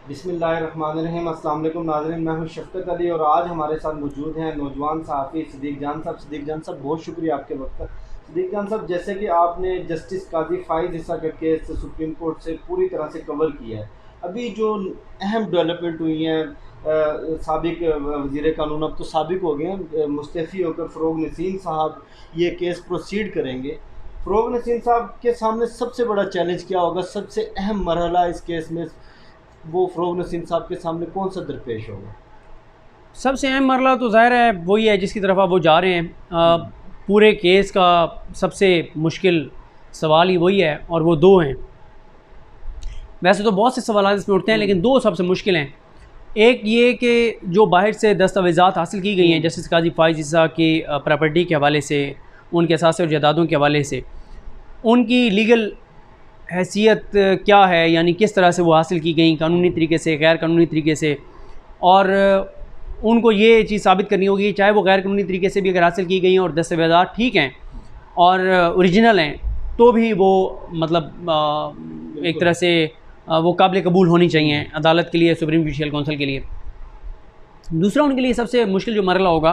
बिस्मिल्लाहिर्रहमानिर्रहीम। अस्सलाम वालेकुम नाज़रीन, मैं हूं शफ़क़त अली और आज हमारे साथ मौजूद हैं नौजवान सहाफ़ी सिद्दीक़ जान साहब। सिद्दीक़ जान साहब, बहुत शुक्रिया आपके वक्त का। सिद्दीक़ जान साहब, जैसे कि आपने जस्टिस काजी फ़ाइज़ ईसा का केस सुप्रीम कोर्ट से पूरी तरह से कवर किया है, अभी जो अहम डेवलपमेंट हुई हैं, साबिक वज़ीर कानून, अब तो साबिक हो गए हैं, मुस्तफ़ी होकर फ़रोग़ नसीम साहब ये केस प्रोसीड करेंगे। फ़रोग़ नसीम साहब के सामने सबसे बड़ा चैलेंज क्या होगा? सबसे अहम मरहला इस केस में वो फ़रोग़ नसीम साहब के सामने कौन सा दरपेश होगा? सबसे अहम मरला तो ज़ाहिर है वही है जिसकी तरफ आप वो जा रहे हैं। पूरे केस का सबसे मुश्किल सवाल ही वही है और वो दो हैं। वैसे तो बहुत से सवाल इसमें उठते हैं लेकिन दो सबसे मुश्किल हैं। एक ये कि जो बाहर से दस्तावेज़ात हासिल की गई हैं जस्टिस काजी फ़ाइज़ ईसा की प्रॉपर्टी के हवाले से, उनके असासे और जायदादों के हवाले से, उनकी लीगल हैसियत क्या है, यानी किस तरह से वो हासिल की गई, कानूनी तरीके से, गैर कानूनी तरीके से। और उनको ये चीज़ साबित करनी होगी, चाहे वो गैर कानूनी तरीके से भी अगर हासिल की गई और दस्तावेज़ात ठीक हैं और ओरिजिनल हैं, तो भी वो मतलब एक तरह से वो काबिल कबूल होनी चाहिए अदालत के लिए, सुप्रीम जुडिशल काउंसिल के लिए। दूसरा उनके लिए सबसे मुश्किल जो मरला होगा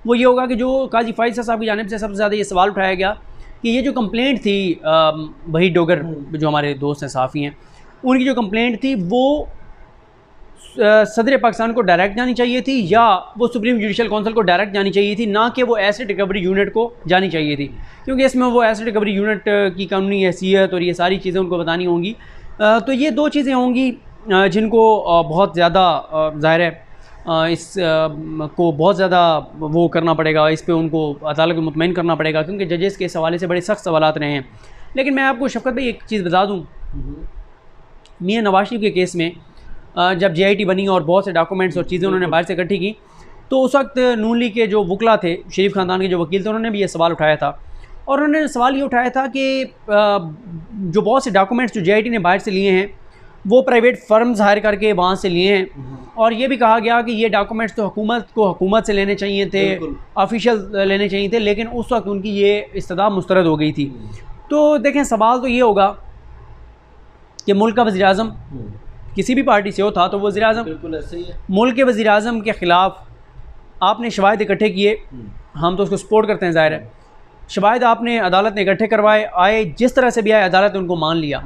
वो ये होगा कि जो काजी फ़ाइज़ साहब की जानिब से सबसे ज़्यादा ये सवाल उठाया गया कि ये जो कंप्लेंट थी वहीद डोगर जो हमारे दोस्त हैं सहाफ़ी हैं, उनकी जो कंप्लेंट थी वो सदर पाकिस्तान को डायरेक्ट जानी चाहिए थी या वो सुप्रीम जुडिशल काउंसिल को डायरेक्ट जानी चाहिए थी, ना कि वो एसेट रिकवरी यूनिट को जानी चाहिए थी, क्योंकि इसमें वो एसेट रिकवरी यूनिट की कानूनी हैसियत और ये सारी चीज़ें उनको बतानी होंगी। तो ये दो चीज़ें होंगी जिनको बहुत ज़्यादा ज़ाहिर है इस को बहुत ज़्यादा वो करना पड़ेगा, इस पर उनको अदालत को मुतमईन करना पड़ेगा, क्योंकि जजेस के इस हवाले से बड़े सख्त सवालात रहे हैं। लेकिन मैं आपको शफ़क़त भाई एक चीज़ बता दूँ, मियां नवाज शरीफ के केस में जब JIT बनी और बहुत से डॉक्यूमेंट्स और चीज़ें उन्होंने बाहर से इकट्ठी की, तो उस वक्त नून लीग के जो वकला थे, शरीफ ख़ानदान के जो वकील थे, उन्होंने भी ये सवाल उठाया था। और उन्होंने सवाल ये उठाया था कि जो बहुत से डॉक्यूमेंट्स जो JIT ने बाहर से लिए हैं वो प्राइवेट फर्म्स हायर करके वहाँ से लिए हैं, और ये भी कहा गया कि ये डॉक्यूमेंट्स तो हुकूमत से लेने चाहिए थे, ऑफिशियल लेने चाहिए थे, लेकिन उस वक्त उनकी ये इस्तदा मुस्तरद हो गई थी। तो देखें, सवाल तो ये होगा कि मुल्क का वज़ीर आज़म किसी भी पार्टी से हो था, तो वज़ीर आज़म बिल्कुल ऐसे ही है। मुल्क के वज़ीर आज़म के ख़िलाफ़ आपने शवाहिद इकट्ठे किए, हम तो उसको सपोर्ट करते हैं, ज़ाहिर है। शवाहिद आपने अदालत ने इकट्ठे करवाए, आए जिस तरह से भी आए, अदालत ने उनको मान लिया।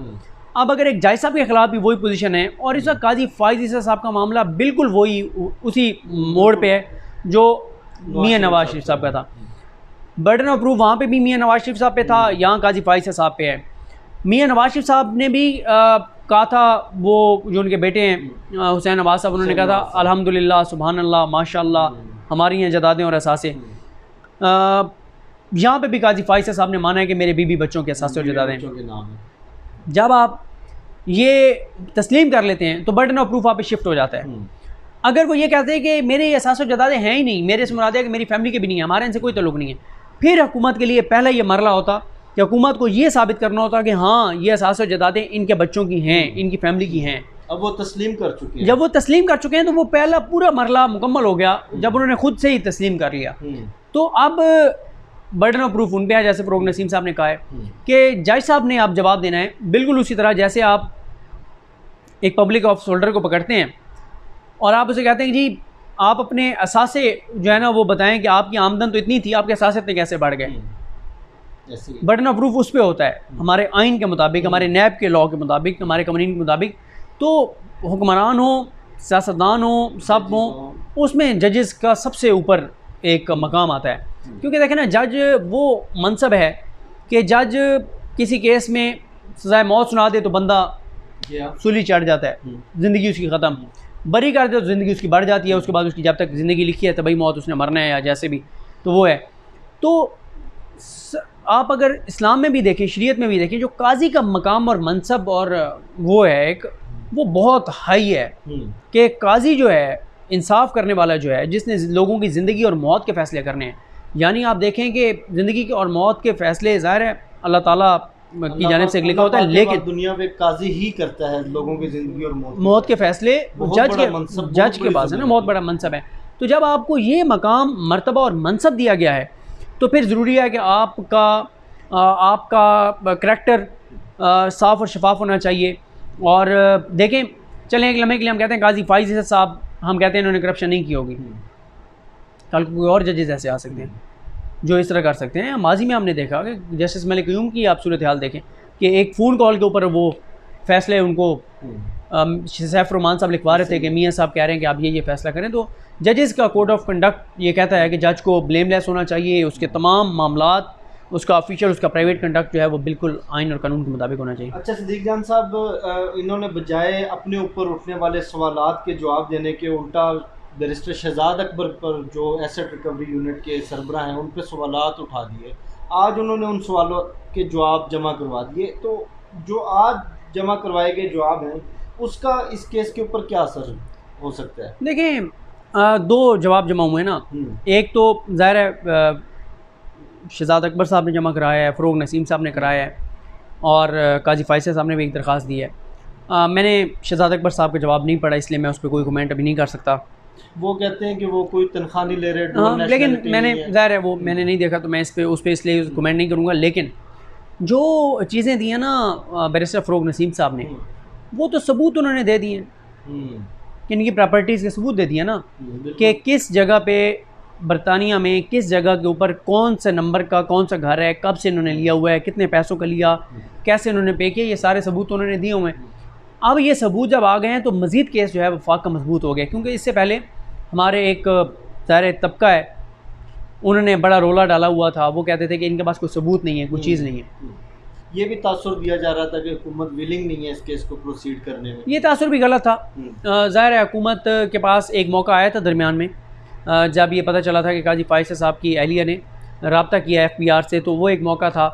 अब अगर एक जज साहब के ख़िलाफ़ भी वही पोजीशन है और इस वक्त काजी फ़ाइज़ ईसा साहब का मामला बिल्कुल वही उसी मोड़ पे है जो मियां नवाज शरीफ साहब का था। बर्डन ऑफ प्रूफ वहाँ पे भी मियां नवाज शरीफ साहब पे था, यहाँ काजी फ़ाइज़ ईसा साहब पे है। मियां नवाज शरीफ साहब ने भी कहा था, वो जो उनके बेटे हैं हुसैन नवाज साहब, उन्होंने कहा था अल्हम्दुलिल्लाह, सुभान अल्लाह, माशाअल्लाह, हमारी हैं जदादें और असासे। यहाँ पे भी काजी फ़ाइज़ साहब ने माना है कि मेरे बीबी बच्चों के असासे और जदादें। जब आप ये तस्लीम कर लेते हैं तो बर्डन ऑफ प्रूफ आप पे शिफ्ट हो जाता है। अगर वो ये कहते हैं कि मेरे असासे और जदादें हैं ही नहीं, मेरे से मुराद है कि मेरी फैमिली के भी नहीं है, हमारे इनसे कोई तल्लुक़ नहीं है, फिर हुकूमत के लिए पहला ये मरला होता कि हुकूमत को ये साबित करना होता कि हाँ, ये असासे और जदादें इनके बच्चों की हैं, इनकी फैमिली की हैं। अब वो तस्लीम कर चुके हैं। जब वो तस्लीम कर चुके हैं तो वो पहला पूरा मरला मुकम्मल हो गया, जब उन्होंने खुद से ही तस्लीम कर लिया। तो अब बर्डन ऑफ प्रूफ उन पे है, जैसे फ़रोग़ नसीम साहब ने कहा है कि जज साहब ने आप जवाब देना है, बिल्कुल उसी तरह जैसे आप एक पब्लिक ऑफिस होल्डर को पकड़ते हैं और आप उसे कहते हैं कि जी आप अपने असासे जो है ना वो बताएं कि आपकी आमदन तो इतनी थी, आपके असासे इतने कैसे बढ़ गए। बर्डन ऑफ प्रूफ उस पर होता है हमारे आइन के मुताबिक, हमारे नैब के लॉ के मुताबिक, हमारे कवानीन के मुताबिक। तो हुक्मरान हो, सियासतदान हो, सब हो, उसमें जजेस का सबसे ऊपर एक मकाम आता है, क्योंकि देखें ना, जज वो मनसब है कि जज किसी केस में सज़ाए मौत सुना दे तो बंदा सूली चढ़ जाता है, ज़िंदगी उसकी ख़त्म, बरी कर दे तो ज़िंदगी उसकी बढ़ जाती है, उसके बाद उसकी जब तक ज़िंदगी लिखी है तभी मौत उसने मरना है या जैसे भी, तो वो है। तो आप अगर इस्लाम में भी देखें, शरीयत में भी देखें, जो काजी का मकाम और मनसब और वो है एक, वो बहुत हाई है कि काजी जो है, इंसाफ करने वाला जो है, जिसने लोगों की ज़िंदगी और मौत के फ़ैसले करने हैं। यानी आप देखें कि ज़िंदगी के और मौत के फ़ैसले ज़ाहिर है अल्लाह ताला की जानिब से लिखा होता है, लेकिन दुनिया में काजी ही करता है लोगों की ज़िंदगी और मौत के फ़ैसले जज के पास है ना, बहुत बड़ा मनसब है। तो जब आपको ये मकाम, मर्तबा और मनसब दिया गया है तो फिर ज़रूरी है कि आपका करैक्टर साफ़ और शफाफ होना चाहिए। और देखें, चलें एक लम्हे के लिए हम कहते हैं काजी फाइज इसा साहब, हम कहते हैं इन्होंने करप्शन नहीं की होगी, कल को कोई और जजेस ऐसे आ सकते हैं जो इस तरह कर सकते हैं। माजी में हमने देखा कि जस्टिस मलिक क़य्यूम की आप सूरत हाल देखें कि एक फ़ोन कॉल के ऊपर वो फ़ैसले उनको सैफ रहमान साहब लिखवा रहे थे कि मियाँ साहब कह रहे हैं कि आप ये फ़ैसला करें, तो जजेस का कोड ऑफ कंडक्ट ये कहता है कि जज को ब्लेमलेस होना चाहिए, उसके तमाम मामलात, उसका ऑफिशियल, उसका प्राइवेट कंडक्ट जो है वो बिल्कुल आइन और कानून के मुताबिक होना चाहिए। अच्छा सिद्दीक जान साहब, इन्होंने बजाय अपने ऊपर उठने वाले सवालात के जवाब देने के उल्टा बैरिस्टर शहजाद अकबर पर जो एसेट रिकवरी यूनिट के सरबरा हैं उन पर सवालात उठा दिए। आज उन्होंने उन सवालों के जवाब जमा करवा दिए, तो जो आज जमा करवाए गए जवाब हैं उसका इस केस के ऊपर क्या असर हो सकता है? देखें, दो जवाब जमा हुए ना, एक तो ज़ाहिर है शहजाद अकबर साहब ने जमा कराया है, फ़रोग नसीम साहब ने कराया है, और काजी फैसल साहब ने भी एक दरख्वास्त दी है। मैंने शहजाद अकबर साहब का जवाब नहीं पढ़ा, इसलिए मैं उस पर कोई कमेंट अभी नहीं कर सकता। वो कहते हैं कि वो कोई तनख्वाह नहीं ले रहे, हाँ, लेकिन मैंने ज़ाहिर है वो मैंने नहीं देखा, तो मैं उस पर इसलिए कमेंट नहीं करूँगा। लेकिन जो चीज़ें दी हैं ना बैरिस्टर फ़रोग नसीम साहब ने, वो तो सबूत उन्होंने दे दिए हैं कि इनकी प्रॉपर्टीज़ के सबूत दे दिए ना, कि किस जगह पे बरतानिया में किस जगह के ऊपर कौन सा नंबर का कौन सा घर है, कब से इन्होंने लिया हुआ है, कितने पैसों का लिया, कैसे इन्होंने पे किया, ये सारे सबूत उन्होंने दिए हुए हैं। अब ये सबूत जब आ गए हैं तो मज़ीद केस जो है वफाक का मजबूत हो गया, क्योंकि इससे पहले हमारे एक सारे तबका है, उन्होंने बड़ा रोला डाला हुआ था, वो कहते थे कि इनके पास कोई सबूत नहीं है, कोई चीज़ नहीं है। ये भी तासुर दिया जा रहा था कि हुकूमत विलिंग नहीं है इस केस को प्रोसीड करने में। ये तासुर भी गलत था। ज़ाहिर है हुकूमत के पास एक मौका आया था दरमियान में, जब ये पता चला था कि काजी फैसल साहब की अहलिया ने रब्ता किया FBI से, तो वो एक मौका था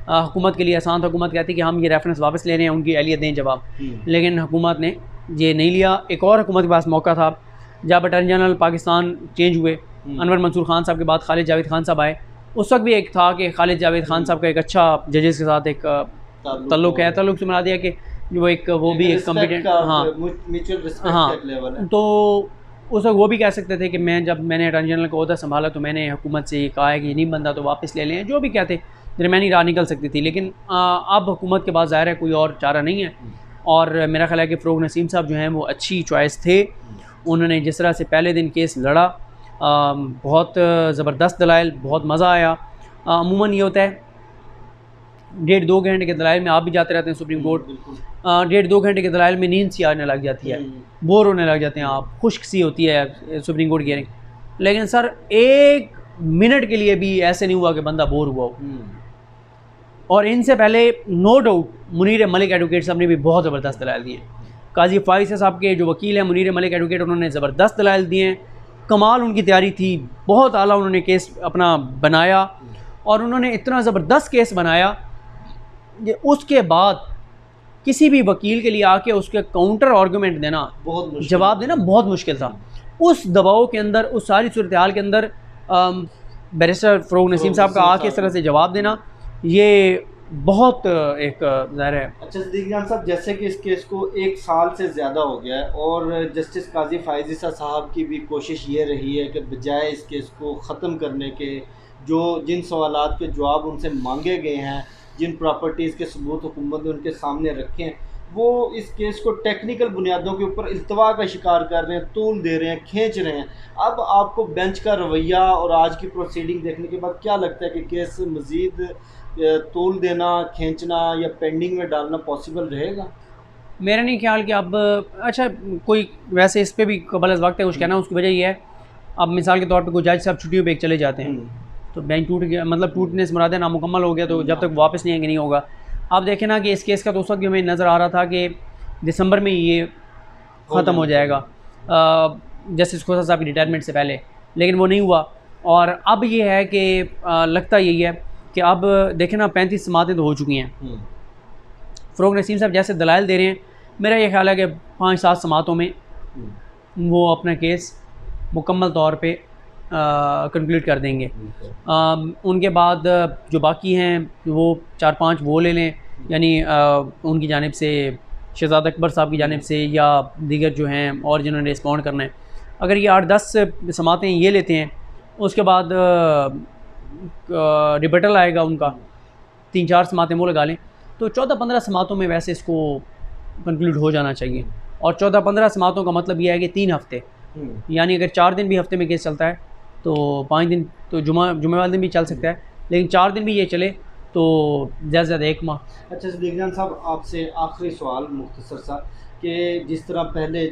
हुकूमत के लिए आसान था। हुकूमत कहती कि हम ये रेफरेंस वापस ले रहे हैं, उनकी अहलियत दें जवाब, लेकिन हुकूमत ने ये नहीं लिया। एक और हुकूमत के पास मौका था जब अटॉर्नी जनरल पाकिस्तान चेंज हुए, अनवर मंसूर खान साहब के बाद खालिद जावेद खान साहब आए, उस वक्त भी एक था कि खालिद जावेद खान साहब का एक अच्छा जजेस के साथ एक ताल्लुक़ है, ताल्लुक़ से बना दिया कि वो एक वो भी एक कॉम्पिटेंट, हाँ म्यूचुअल रिस्पेक्ट लेवल है। तो उस वक्त वो भी कह सकते थे कि मैंने अटॉर्नी जनरल का ओहदा संभाला तो मैंने हुकूमत से ये कहा है कि नहीं बनता तो वापस ले लें, जो भी कहते दरमियानी राह निकल सकती थी। लेकिन अब हुकूमत के पास ज़ाहिर है कोई और चारा नहीं है, और मेरा ख्याल है कि फ़रोग नसीम साहब जो हैं वो अच्छी चॉइस थे। उन्होंने जिस तरह से पहले दिन केस लड़ा, बहुत ज़बरदस्त दलाइल, बहुत मज़ा आया। अमूमन ये होता है 1.5-2 घंटे के दलाइल में, आप भी जाते रहते हैं सुप्रीम कोर्ट, 1.5-2 घंटे के दलाइल में नींद सी आने लग जाती है, बोर होने लग जाते हैं आप, खुश्क सी होती है सुप्रीम कोर्ट की हियरिंग। लेकिन सर 1 मिनट के लिए भी ऐसे नहीं हुआ कि बंदा बोर हुआ हो। और इनसे पहले no doubt Munir Malik advocate साहब ने भी बहुत ज़बरदस्त दलाइल दिए। काजी फैसल साहब के जो वकील हैं मुनीर मलिक एडवोकेट, उन्होंने ज़बरदस्त दलाइल दिए हैं, कमाल उनकी तैयारी थी, बहुत आला उन्होंने केस अपना बनाया, और उन्होंने इतना ज़बरदस्त केस बनाया कि उसके बाद किसी भी वकील के लिए आके उसके काउंटर आर्गूमेंट देना, जवाब देना बहुत मुश्किल था। उस दबाव के अंदर, उस सारी सूरत हाल के अंदर बैरिस्टर फ़रोग नसीम साहब का आके इस तरह से जवाब देना, ये बहुत एक ज़ाहिर है। अच्छा सिद्दीक जान साहब, जैसे कि इस केस को 1 साल से ज़्यादा हो गया है, और जस्टिस काजी फैसल साहब की भी कोशिश ये रही है कि बजाय इस केस को ख़त्म करने के, जिन सवालात के जवाब उनसे मांगे गए हैं, जिन प्रॉपर्टीज़ के सबूत हुकूमत ने उनके सामने रखे हैं, वो इस केस को टेक्निकल बुनियादों के ऊपर इल्तवा का शिकार कर रहे हैं, तूल दे रहे हैं, खींच रहे हैं। अब आपको बेंच का रवैया और आज की प्रोसीडिंग देखने के बाद क्या लगता है कि केस मज़ीद तूल देना, खींचना या पेंडिंग में डालना पॉसिबल रहेगा? मेरा नहीं ख्याल कि अब अच्छा कोई वैसे इस पर भी कबल अज़ वक्त है कुछ कहना। उसकी वजह यह है, अब मिसाल के तौर पर कोई जज साहब छुट्टियों पर चले जाते हैं, तो बेंच टूट गया, मतलब टूटने से मुराद है नामुकम्मल हो गया, तो जब तक वापस नहीं आएंगे नहीं होगा। आप देखें ना कि इस केस का तो उस वक्त भी हमें नज़र आ रहा था कि दिसंबर में ये ख़त्म हो जाएगा, जस्टिस खोसा साहब की रिटायरमेंट से पहले, लेकिन वो नहीं हुआ। और अब ये है कि लगता यही है कि अब देखें ना 35 समातें तो हो चुकी हैं। फ़रोग नसीम साहब जैसे दलाइल दे रहे हैं, मेरा ये ख्याल है कि 5-7 समातों में वो अपना केस मुकम्मल तौर पे कंक्लूड कर देंगे। उनके बाद जो बाकी हैं वो 4-5 वो ले लें, यानी उनकी जानिब से शहजाद अकबर साहब की जानिब से या दीगर जो हैं और जिन्होंने रिस्पॉन्ड करना है, अगर ये 8-10 समातें ये लेते हैं, उसके बाद रिबटल आएगा उनका, 3-4 समातें वो लगा लें, तो 14-15 समातों में वैसे इसको कंक्लूड हो जाना चाहिए। और 14-15 समातों का मतलब यह है कि 3 हफ्ते, यानी अगर 4 दिन भी हफ्ते में केस चलता है तो 5 दिन तो जुमे वाले दिन भी चल सकता है, लेकिन 4 दिन भी ये चले तो ज़्यादा से ज़्यादा 1 माह। अच्छा सदीक जान साहब, आपसे आखिरी सवाल मुख्तसर सा, कि जिस तरह पहले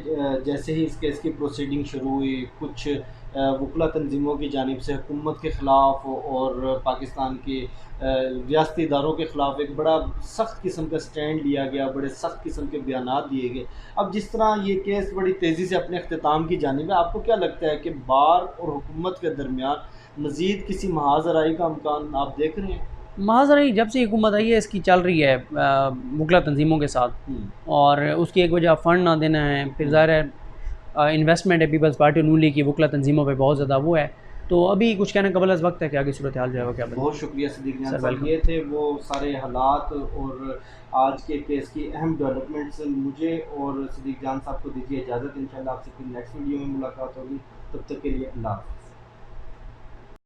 जैसे ही इस केस की प्रोसीडिंग शुरू हुई, कुछ वकला तंजीमों की जानिब से हुकूमत के ख़िलाफ़ और पाकिस्तान की रियासती इदारों के ख़िलाफ़ एक बड़ा सख्त किस्म का स्टैंड लिया गया, बड़े सख्त किस्म के बयानात दिए गए। अब जिस तरह ये केस बड़ी तेज़ी से अपने अख्ताम की जानिब है, आपको क्या लगता है कि बार और हुकूमत के दरमियान मज़ीद किसी महाजराई का इम्कान आप देख रहे हैं? महाजराई जब से हुकूमत आई है इसकी चल रही है वकला तंजीमों के साथ, और उसकी एक वजह फ़ंड ना देना है, फिर ज़ाहिर है इन्वेस्टमेंट है पीपल्स पार्टी नून लीग की वकला तंजीमों पे बहुत ज़्यादा वो है। तो अभी कुछ कहने कबल अज़ वक्त है कि आगे सूरत हाल जो है वो क्या बने। बहुत शुक्रिया सदीक जान सर साहब, वेलकम। ये थे वो सारे हालात और आज के केस की अहम डेवलपमेंट्स। मुझे और सदीक जान साहब को दीजिए इजाज़त, इंशाल्लाह आपसे फिर नेक्स्ट वीडियो में मुलाकात होगी। तब तक के लिए अल्लाह हाफ़िज़।